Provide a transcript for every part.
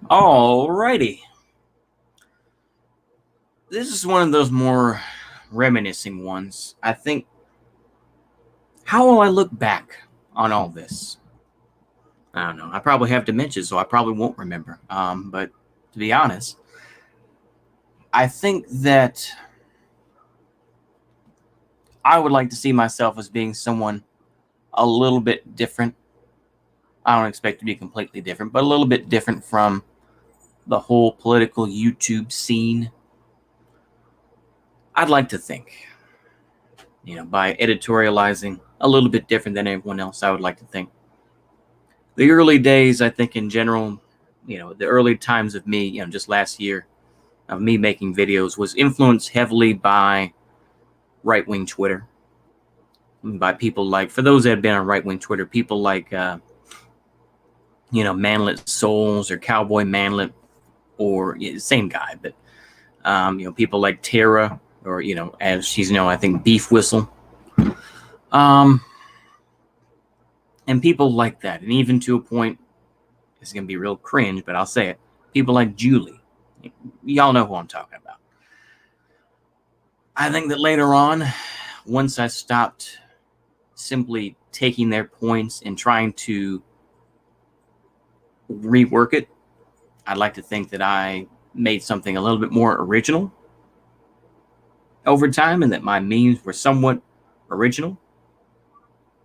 Alrighty. This is one of those more reminiscing ones. I think, how will I look back on all this? I don't know. I probably have dementia, so I probably won't remember. But to be honest, I think that I would like to see myself as being someone a little bit different. I don't expect to be completely different, but a little bit different from the whole political YouTube scene. I'd like to think, by editorializing a little bit different than everyone else, I would like to think. The early days, I think in general, the early times of me, just last year, of me making videos was influenced heavily by right-wing Twitter, by people like, for those that have been on right-wing Twitter, people like, Manlet Souls or Cowboy Manlet, or same guy, but, people like Tara, or, as she's known, I think Beef Whistle. And people like that. And even to a point, it's going to be real cringe, but I'll say it. People like Julie. Y'all know who I'm talking about. I think that later on, once I stopped simply taking their points and trying to rework it, I'd like to think that I made something a little bit more original over time, and that my memes were somewhat original.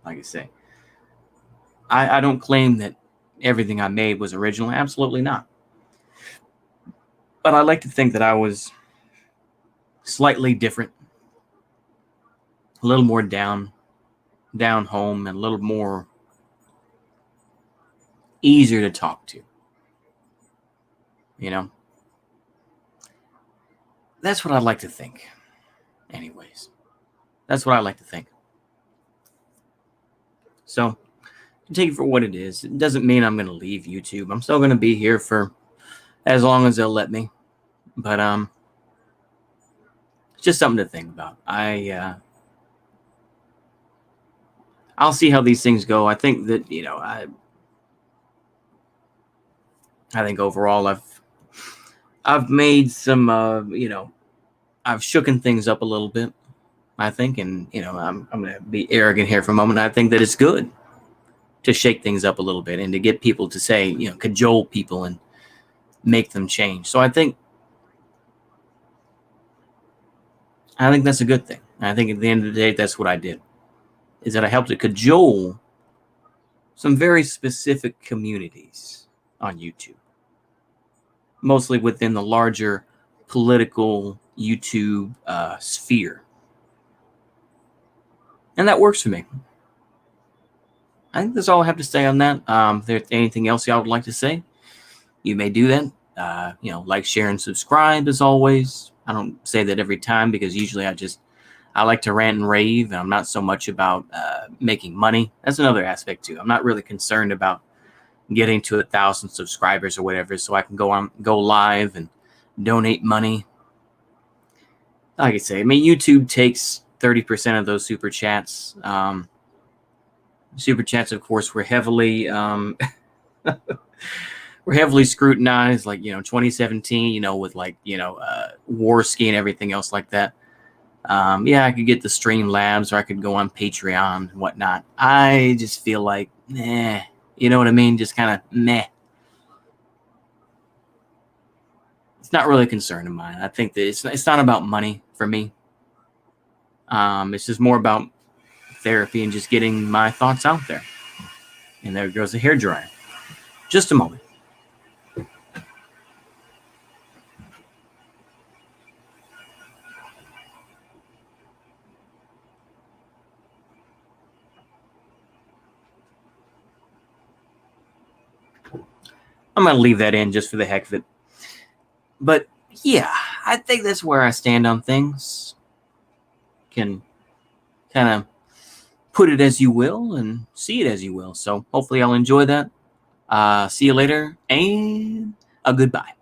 Like I say, I don't claim that everything I made was original. Absolutely not. But I like to think that I was slightly different, a little more down home, and a little more easier to talk to. That's what I'd like to think. Anyways, that's what I like to think. So, take it for what it is. It doesn't mean I'm going to leave YouTube. I'm still going to be here for as long as they'll let me. But it's just something to think about. I'll see how these things go. I think that I think overall I've made some I've shooken things up a little bit, I think, and I'm going to be arrogant here for a moment. I think that it's good to shake things up a little bit and to get people to say, cajole people and make them change. So I think that's a good thing. I think at the end of the day, that's what I did, is that I helped to cajole some very specific communities on YouTube, mostly within the larger political YouTube sphere. And that works for me. I think that's all I have to say on that. If there's anything else y'all would like to say, you may do that. Like, share, and subscribe as always. I don't say that every time because usually I like to rant and rave, and I'm not so much about making money. That's another aspect too. I'm not really concerned about getting to 1,000 subscribers or whatever, so I can go live and donate money. Like I say, YouTube takes 30% of those super chats. Super chats, of course, were heavily scrutinized, like 2017, with like Warski and everything else like that. I could get the Streamlabs, or I could go on Patreon and whatnot. I just feel like, you know what I mean? Just kind of meh. It's not really a concern of mine. I think that it's not about money for me. It's just more about therapy and just getting my thoughts out there. And there goes the hairdryer. Just a moment. I'm going to leave that in just for the heck of it. But yeah, I think that's where I stand on things. Can kind of put it as you will and see it as you will. So hopefully I'll enjoy that. See you later, and a goodbye.